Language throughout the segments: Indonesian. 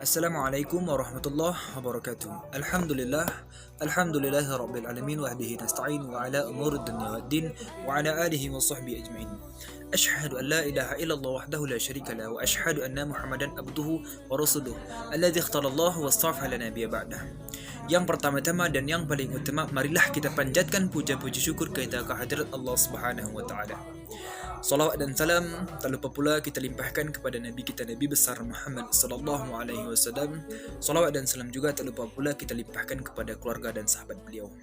Assalamualaikum warahmatullahi wabarakatuh. Alhamdulillah rabbil alamin wa bihi nasta'in wa ala umuri dunya waddin wa ala alihi wa sahbihi ajma'in. Ashhadu an la ilaha illallah wahdahu la syarika lah wa ashhadu anna Muhammadan abduhu wa rasuluh alladzi ikhtarallahu wa astafa la nabiyya ba'dah. Yang pertama-tama dan yang paling utama, marilah kita panjatkan puja-puji syukur kita ke hadirat Allah Subhanahu wa taala. Salawat dan salam tak lupa pula kita limpahkan kepada Nabi kita, Nabi besar Muhammad sallallahu alaihi wasallam. Salawat dan salam juga tak lupa pula kita limpahkan kepada keluarga dan sahabat beliau.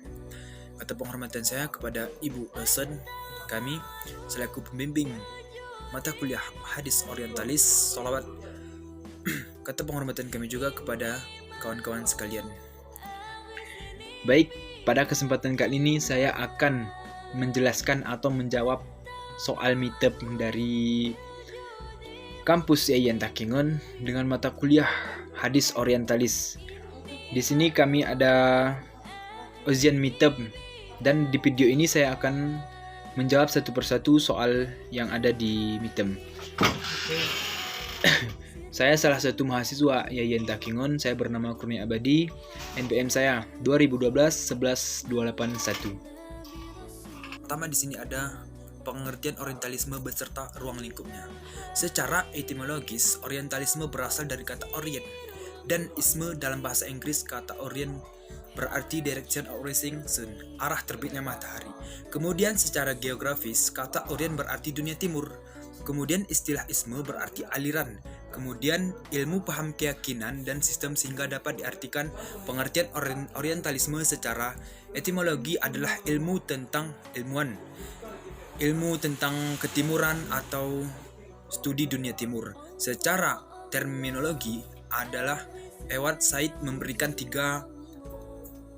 Kata penghormatan saya kepada Ibu dosen kami selaku pembimbing mata kuliah hadis orientalis. Salawat kata penghormatan kami juga kepada kawan-kawan sekalian. Baik, pada kesempatan kali ini saya akan menjelaskan atau menjawab soal meetup dari kampus Yayan Takengon dengan mata kuliah hadis orientalis. Di sini kami ada ujian meetup dan di video ini saya akan menjawab satu persatu soal yang ada di meetup. Saya salah satu mahasiswa Yayan Takengon. Saya bernama Kurnia Abadi. NPM saya 2012 11281. Pertama di sini ada pengertian orientalisme beserta ruang lingkupnya. Secara etimologis, orientalisme berasal dari kata orient dan isme dalam bahasa Inggris. Kata orient berarti direction of rising sun, arah terbitnya matahari. Kemudian secara geografis, kata orient berarti dunia timur. Kemudian istilah isme berarti aliran. Kemudian ilmu paham keyakinan dan sistem sehingga dapat diartikan pengertian orientalisme secara etimologi adalah ilmu tentang ilmuwan. Ilmu tentang ketimuran atau studi dunia timur. Secara terminologi adalah Edward Said memberikan 3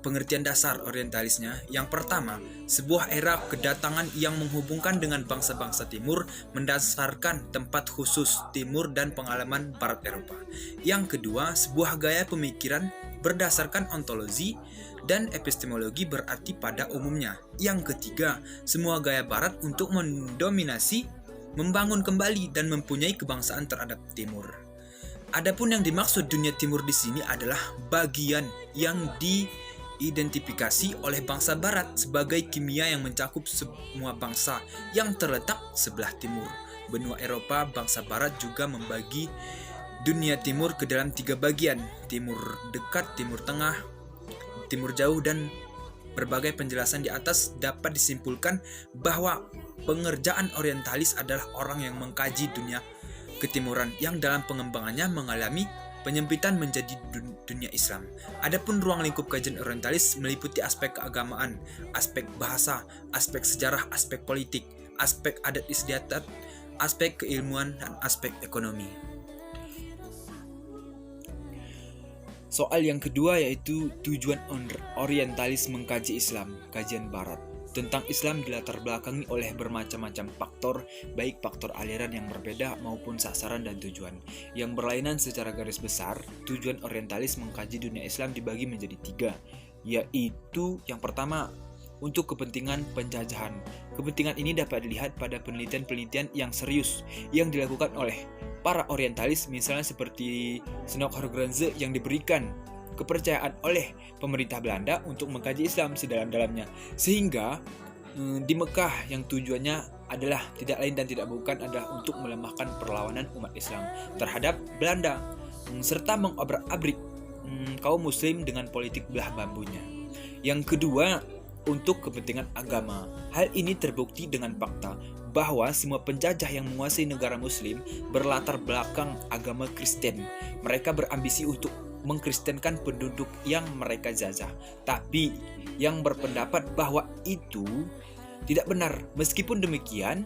pengertian dasar orientalisnya. Yang pertama, sebuah era kedatangan yang menghubungkan dengan bangsa-bangsa timur mendasarkan tempat khusus timur dan pengalaman barat Eropa. Yang kedua, sebuah gaya pemikiran berdasarkan ontologi dan epistemologi berarti pada umumnya. Yang ketiga, semua gaya barat untuk mendominasi, membangun kembali dan mempunyai kebangsaan terhadap timur. Adapun yang dimaksud dunia timur di sini adalah bagian yang diidentifikasi oleh bangsa barat sebagai kimia yang mencakup semua bangsa yang terletak sebelah timur. Benua Eropa, bangsa barat juga membagi dunia timur ke dalam 3 bagian: timur dekat, timur tengah, timur jauh. Dan berbagai penjelasan di atas dapat disimpulkan bahwa pengerjaan orientalis adalah orang yang mengkaji dunia ketimuran yang dalam pengembangannya mengalami penyempitan menjadi dunia Islam. Adapun ruang lingkup kajian orientalis meliputi aspek keagamaan, aspek bahasa, aspek sejarah, aspek politik, aspek adat istiadat, aspek keilmuan, dan aspek ekonomi. Soal yang kedua yaitu tujuan orientalis mengkaji Islam, kajian barat. Tentang Islam dilatar belakangi oleh bermacam-macam faktor, baik faktor aliran yang berbeda maupun sasaran dan tujuan yang berlainan. Secara garis besar, tujuan orientalis mengkaji dunia Islam dibagi menjadi 3, yaitu yang pertama, untuk kepentingan penjajahan. Kepentingan ini dapat dilihat pada penelitian-penelitian yang serius yang dilakukan oleh para orientalis, misalnya seperti Snok Horgrenze yang diberikan kepercayaan oleh pemerintah Belanda untuk mengkaji Islam sedalam-dalamnya, sehingga di Mekah yang tujuannya adalah tidak lain dan tidak bukan adalah untuk melemahkan perlawanan umat Islam terhadap Belanda serta mengobrak-abrik kaum muslim dengan politik belah bambunya. Yang kedua, untuk kepentingan agama. Hal ini terbukti dengan fakta bahwa semua penjajah yang menguasai negara muslim berlatar belakang agama Kristen. Mereka berambisi untuk mengkristenkan penduduk yang mereka jajah. Tapi yang berpendapat bahwa itu tidak benar. Meskipun demikian,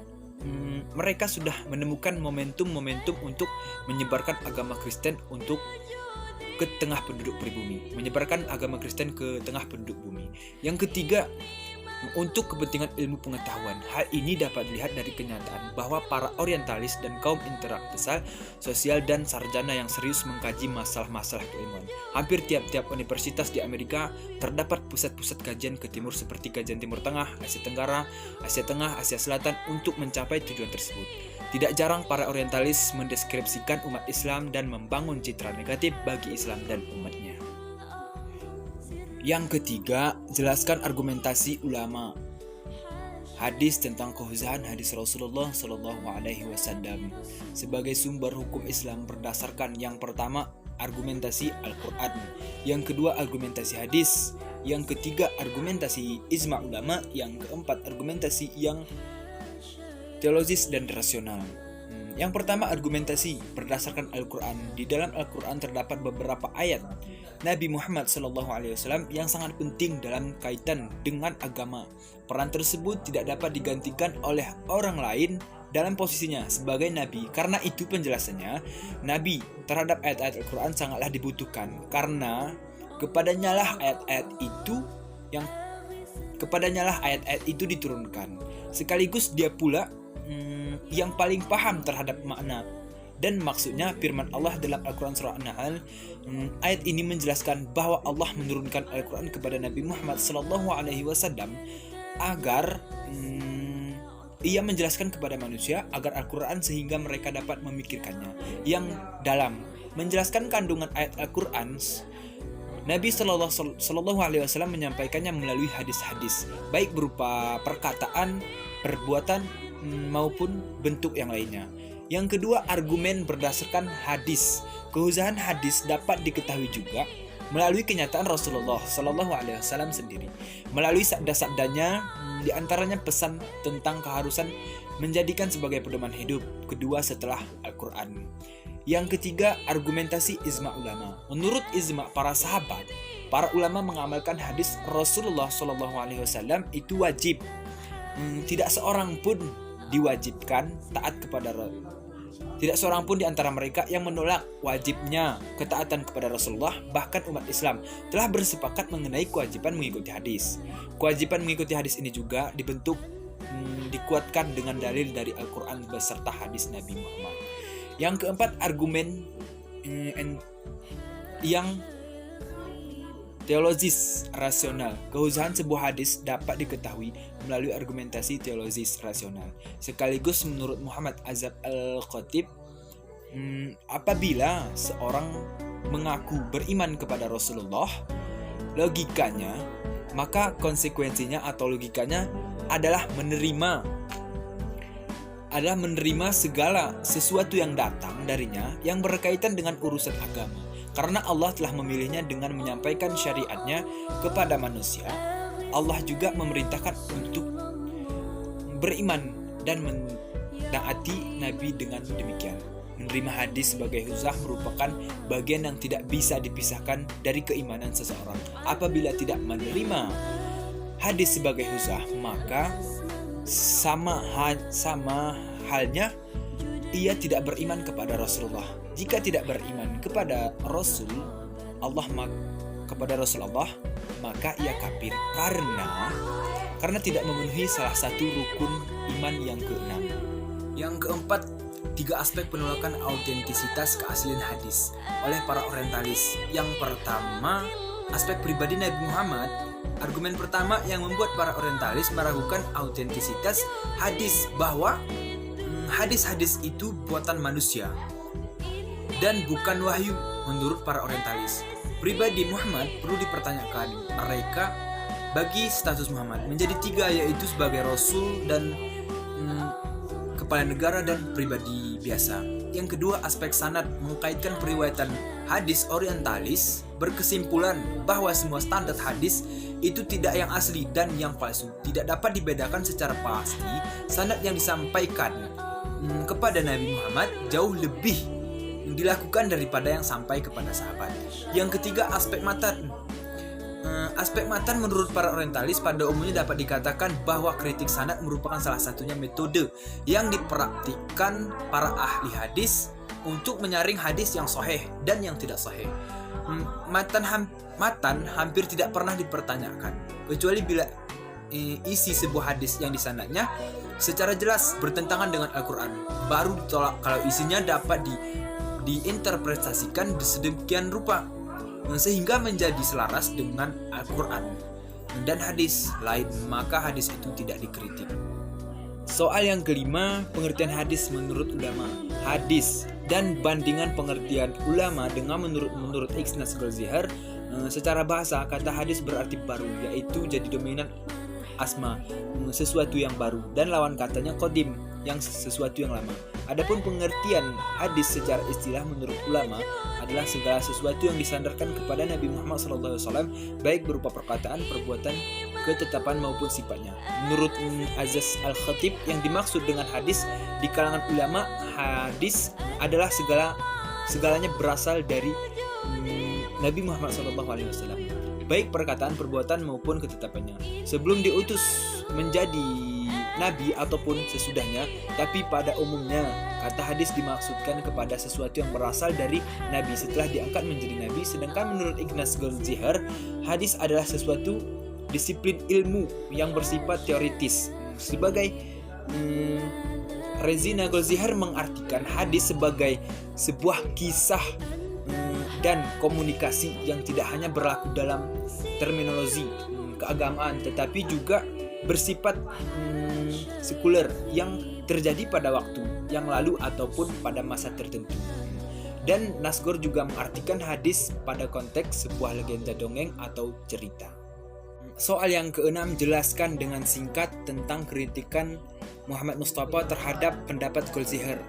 mereka sudah menemukan momentum-momentum untuk menyebarkan agama Kristen untuk ke tengah penduduk pribumi, menyebarkan agama Kristen ke tengah penduduk bumi. Yang ketiga, untuk kepentingan ilmu pengetahuan. Hal ini dapat dilihat dari kenyataan bahwa para orientalis dan kaum intelektual, sosial dan sarjana yang serius mengkaji masalah-masalah keilmuan. Hampir tiap-tiap universitas di Amerika terdapat pusat-pusat kajian ke timur seperti kajian Timur Tengah, Asia Tenggara, Asia Tengah, Asia Selatan untuk mencapai tujuan tersebut. Tidak jarang para orientalis mendeskripsikan umat Islam dan membangun citra negatif bagi Islam dan umatnya. Yang ketiga, jelaskan argumentasi ulama. Hadis tentang kehuzahan hadis Rasulullah Shallallahu Alaihi Wasallam sebagai sumber hukum Islam berdasarkan yang pertama argumentasi Al-Quran, yang kedua argumentasi hadis, yang ketiga argumentasi ijma ulama, yang keempat argumentasi yang teologis dan rasional. Yang pertama argumentasi berdasarkan Al-Quran. Di dalam Al-Quran terdapat beberapa ayat Nabi Muhammad SAW yang sangat penting dalam kaitan dengan agama. Peran tersebut tidak dapat digantikan oleh orang lain dalam posisinya sebagai Nabi. Karena itu penjelasannya, Nabi terhadap ayat-ayat Al-Quran sangatlah dibutuhkan. Karena kepadanya lah ayat-ayat itu diturunkan. Sekaligus dia pula yang paling paham terhadap makna dan maksudnya firman Allah dalam Al-Quran surah An-Nahl. Ayat ini menjelaskan bahwa Allah menurunkan Al-Quran kepada Nabi Muhammad SAW agar ia menjelaskan kepada manusia agar Al-Quran sehingga mereka dapat memikirkannya. Yang dalam menjelaskan kandungan ayat Al-Quran, Nabi Shallallahu Alaihi Wasallam menyampaikannya melalui hadis-hadis, baik berupa perkataan, perbuatan maupun bentuk yang lainnya. Yang kedua, argumen berdasarkan hadis. Kehuzahan hadis dapat diketahui juga melalui kenyataan Rasulullah Shallallahu Alaihi Wasallam sendiri. Melalui sabda-sabdanya, diantaranya pesan tentang keharusan menjadikan sebagai pedoman hidup kedua setelah Al-Quran. Yang ketiga, argumentasi ijma ulama. Menurut ijma para sahabat, para ulama mengamalkan hadis Rasulullah Shallallahu Alaihi Wasallam itu wajib. Tidak seorang pun diwajibkan taat kepada Rasulullah. Tidak seorang pun di antara mereka yang menolak wajibnya ketaatan kepada Rasulullah. Bahkan umat Islam telah bersepakat mengenai kewajiban mengikuti hadis. Kewajiban mengikuti hadis ini juga dikuatkan dengan dalil dari Al-Quran beserta hadis Nabi Muhammad. Yang keempat, argumen yang teologis rasional. Kehuzahan sebuah hadis dapat diketahui melalui argumentasi teologis rasional. Sekaligus menurut Muhammad Azab Al-Khatib, apabila seorang mengaku beriman kepada Rasulullah, logikanya, maka konsekuensinya atau logikanya adalah menerima segala sesuatu yang datang darinya yang berkaitan dengan urusan agama. Karena Allah telah memilihnya dengan menyampaikan syariatnya kepada manusia, Allah juga memerintahkan untuk beriman dan menaati Nabi dengan demikian. Menerima hadis sebagai hujah merupakan bagian yang tidak bisa dipisahkan dari keimanan seseorang. Apabila tidak menerima hadis sebagai hujah, maka sama halnya ia tidak beriman kepada Rasulullah. Jika tidak beriman kepada Rasul Allah, maka ia kafir karena tidak memenuhi salah satu rukun iman yang keenam. Yang keempat, 3 aspek penolakan autentisitas keaslian hadis oleh para orientalis. Yang pertama, aspek pribadi Nabi Muhammad. Argumen pertama yang membuat para orientalis meragukan autentisitas hadis bahwa hadis-hadis itu buatan manusia dan bukan wahyu menurut para orientalis. Pribadi Muhammad perlu dipertanyakan. Mereka bagi status Muhammad menjadi 3, yaitu sebagai Rasul dan kepala negara dan pribadi biasa. Yang kedua, aspek sanad mengkaitkan periwayatan hadis orientalis berkesimpulan bahwa semua standar hadis itu tidak yang asli dan yang palsu. Tidak dapat dibedakan secara pasti. Sanad yang disampaikan kepada Nabi Muhammad jauh lebih dilakukan daripada yang sampai kepada sahabat. Yang ketiga, aspek matan. Aspek matan menurut para orientalis pada umumnya dapat dikatakan bahwa kritik sanad merupakan salah satunya metode yang dipraktikkan para ahli hadis untuk menyaring hadis yang sahih dan yang tidak sahih. Matan hampir tidak pernah dipertanyakan kecuali bila isi sebuah hadis yang di sanadnya secara jelas bertentangan dengan Al-Quran, baru ditolak kalau isinya dapat diinterpretasikan sedemikian rupa sehingga menjadi selaras dengan Al-Quran dan hadis lain, maka hadis itu tidak dikritik. Soal yang kelima, pengertian hadis menurut ulama. Hadis dan bandingan pengertian ulama dengan menurut Ikhnas Golzihar, secara bahasa kata hadis berarti baru, yaitu jadi dominan asma, sesuatu yang baru, dan lawan katanya qadim, yang sesuatu yang lama. Adapun pengertian hadis secara istilah menurut ulama adalah segala sesuatu yang disandarkan kepada Nabi Muhammad SAW, baik berupa perkataan, perbuatan, ketetapan maupun sifatnya. Menurut Azaz Al-Khatib, yang dimaksud dengan hadis di kalangan ulama, hadis adalah segalanya berasal dari Nabi Muhammad SAW, baik perkataan, perbuatan maupun ketetapannya, sebelum diutus menjadi nabi ataupun sesudahnya. Tapi pada umumnya kata hadis dimaksudkan kepada sesuatu yang berasal dari nabi setelah diangkat menjadi nabi. Sedangkan menurut Ikhnas Golzihar, hadis adalah sesuatu disiplin ilmu yang bersifat teoritis. Sebagai Rezina Golzihar mengartikan hadis sebagai sebuah kisah dan komunikasi yang tidak hanya berlaku dalam terminologi keagamaan, tetapi juga bersifat sekuler yang terjadi pada waktu yang lalu ataupun pada masa tertentu. Dan Nasgor juga mengartikan hadis pada konteks sebuah legenda dongeng atau cerita. Soal yang keenam, jelaskan dengan singkat tentang kritikan Muhammad Mustafa terhadap pendapat Golzihar.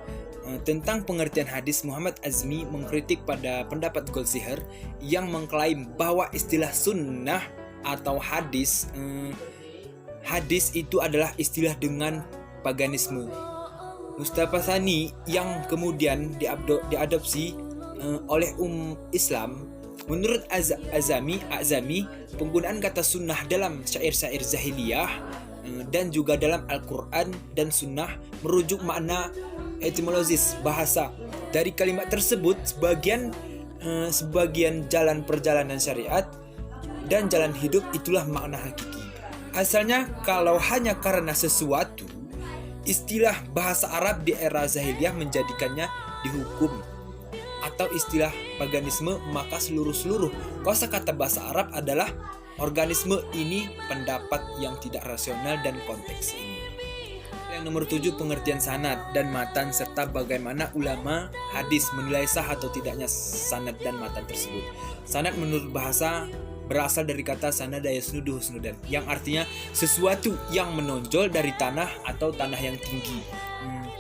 Tentang pengertian hadis, Muhammad Azmi mengkritik pada pendapat Golzihar yang mengklaim bahwa istilah sunnah atau hadis itu adalah istilah dengan paganisme. Mustafa Sani yang kemudian diadopsi oleh Islam. Menurut Azami, penggunaan kata sunnah dalam syair-syair zahiliyah dan juga dalam Al-Quran dan sunnah merujuk makna etimologis bahasa. Dari kalimat tersebut, sebagian jalan perjalanan syariat dan jalan hidup itulah makna hakiki. Asalnya, kalau hanya karena sesuatu, istilah bahasa Arab di era Zahiliyah menjadikannya dihukum, atau istilah paganisme, maka seluruh kosakata bahasa Arab adalah organisme ini, pendapat yang tidak rasional dan konteks ini. Yang nomor 7, pengertian sanad dan matan serta bagaimana ulama hadis menilai sah atau tidaknya sanad dan matan tersebut. Sanad menurut bahasa berasal dari kata sanada yasnudu husnudan, yang artinya sesuatu yang menonjol dari tanah atau tanah yang tinggi.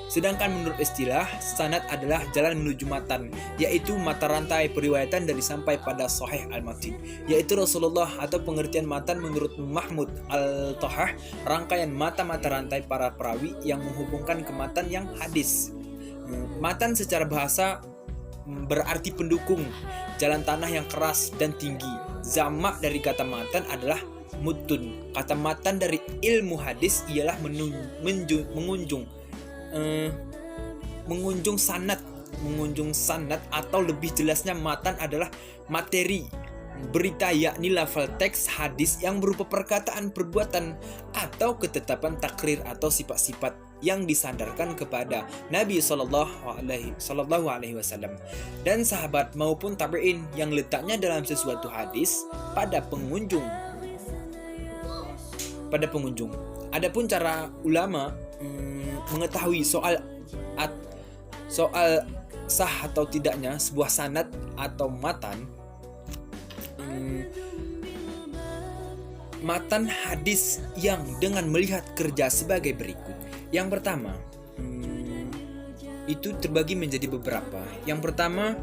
Sedangkan menurut istilah, sanad adalah jalan menuju matan, yaitu mata rantai periwayatan dari sampai pada Sahih Al-Matin, yaitu Rasulullah. Atau pengertian matan menurut Mahmud Al-Tahah, rangkaian mata-mata rantai para perawi yang menghubungkan ke matan yang hadis. Matan secara bahasa berarti pendukung, jalan tanah yang keras dan tinggi. Zamak dari kata matan adalah mutun. Kata matan dari ilmu hadis ialah mengunjung sanad, atau lebih jelasnya matan adalah materi berita, yakni lafal teks hadis yang berupa perkataan, perbuatan, atau ketetapan takrir atau sifat-sifat yang disandarkan kepada Nabi Sallallahu Alaihi Wasallam dan sahabat maupun tabi'in, yang letaknya dalam sesuatu hadis pada pengunjung. Adapun cara ulama mengetahui soal sah atau tidaknya sebuah sanad atau matan hadis yang dengan melihat kerja sebagai berikut. Yang pertama, itu terbagi menjadi beberapa. Yang pertama,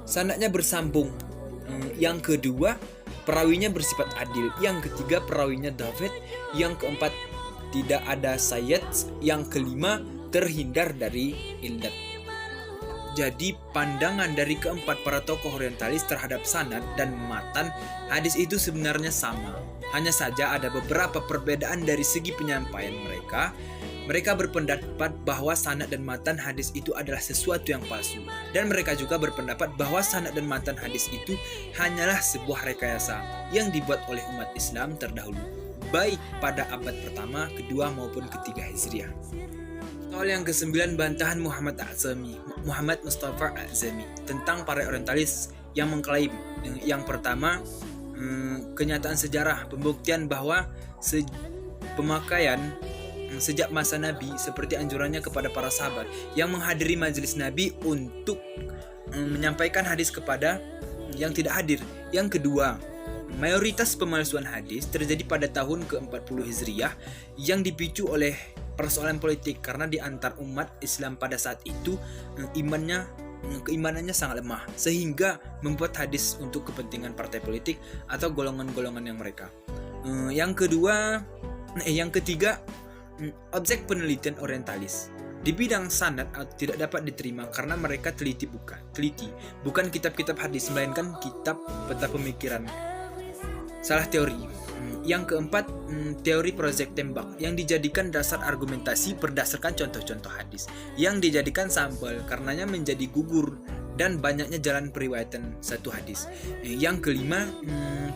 sanadnya bersambung. Yang kedua, perawinya bersifat adil. Yang ketiga, perawinya dafet. Yang keempat, tidak ada sayat. Yang kelima, terhindar dari illat. Jadi pandangan dari keempat para tokoh orientalis terhadap sanad dan matan hadis itu sebenarnya sama. Hanya saja ada beberapa perbedaan dari segi penyampaian mereka. Mereka berpendapat bahwa sanad dan matan hadis itu adalah sesuatu yang palsu. Dan mereka juga berpendapat bahwa sanad dan matan hadis itu hanyalah sebuah rekayasa yang dibuat oleh umat Islam terdahulu, baik pada abad pertama, kedua maupun ketiga Hijriah. Soal yang ke-9, bantahan Muhammad Mustafa Azmi tentang para orientalis yang mengklaim. Yang pertama, kenyataan sejarah pembuktian bahwa pemakaian sejak masa Nabi, seperti anjurannya kepada para sahabat yang menghadiri majelis Nabi untuk menyampaikan hadis kepada yang tidak hadir. Yang kedua, mayoritas pemalsuan hadis terjadi pada tahun ke-40 Hijriah yang dipicu oleh persoalan politik, karena di antar umat Islam pada saat itu keimanannya sangat lemah, sehingga membuat hadis untuk kepentingan partai politik atau golongan-golongan yang mereka. Yang ketiga, objek penelitian orientalis di bidang sanad tidak dapat diterima karena mereka teliti bukan kitab-kitab hadis, melainkan kitab peta pemikiran. Salah teori. Yang keempat, teori proyek tembak yang dijadikan dasar argumentasi berdasarkan contoh-contoh hadis yang dijadikan sampel, karenanya menjadi gugur dan banyaknya jalan periwayatan satu hadis. Yang kelima,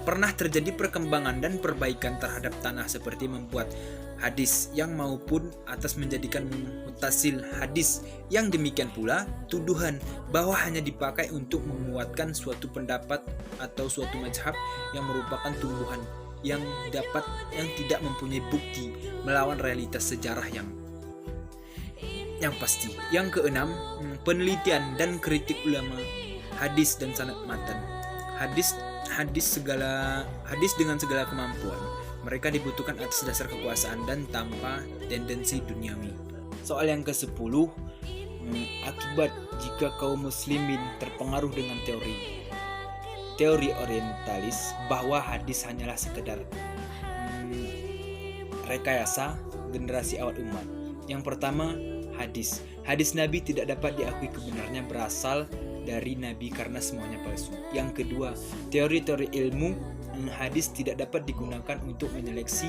pernah terjadi perkembangan dan perbaikan terhadap tanah, seperti membuat hadis yang maupun atas menjadikan mutasil hadis. Yang demikian pula tuduhan bahwa hanya dipakai untuk menguatkan suatu pendapat atau suatu mazhab yang merupakan tumbuhan yang tidak mempunyai bukti melawan realitas sejarah yang pasti. Yang keenam, penelitian dan kritik ulama hadis dan sanad matan. Hadis dengan segala kemampuan mereka dibutuhkan atas dasar kekuasaan dan tanpa tendensi duniawi. Soal yang ke-10, akibat jika kaum muslimin terpengaruh dengan teori orientalis bahwa hadis hanyalah sekedar rekayasa generasi awal umat. Yang pertama, hadis Nabi tidak dapat diakui kebenarannya berasal dari Nabi karena semuanya palsu. Yang kedua, teori-teori ilmu hadis tidak dapat digunakan untuk menyeleksi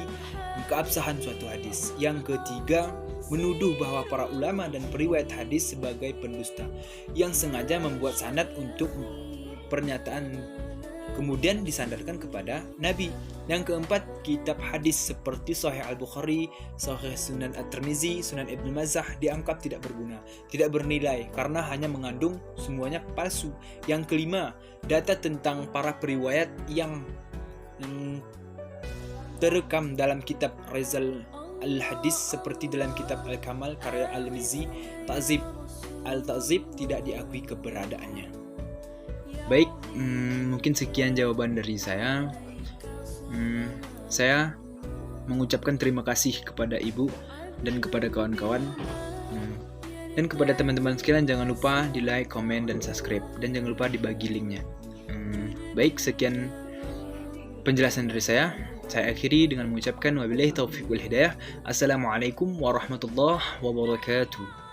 keabsahan suatu hadis. Yang ketiga, menuduh bahwa para ulama dan periwayat hadis sebagai pendusta yang sengaja membuat sanad untuk pernyataan kemudian disandarkan kepada Nabi. Yang keempat, kitab hadis seperti Sahih Al-Bukhari, Sahih Sunan At-Tirmizi, Sunan Ibnu Majah dianggap tidak berguna, tidak bernilai karena hanya mengandung semuanya palsu. Yang kelima, data tentang para periwayat yang terekam dalam kitab Rizal Al-Hadis seperti dalam kitab Al-Kamal karya Al-Mizzi, Al-Ta'zib tidak diakui keberadaannya. Baik, mungkin sekian jawaban dari saya. Saya mengucapkan terima kasih kepada Ibu dan kepada kawan-kawan. Dan kepada teman-teman sekalian, jangan lupa di like, komen, dan subscribe. Dan jangan lupa dibagi linknya. Baik, sekian penjelasan dari saya. Saya akhiri dengan mengucapkan wabillahi taufiq wal hidayah. Assalamualaikum warahmatullahi wabarakatuh.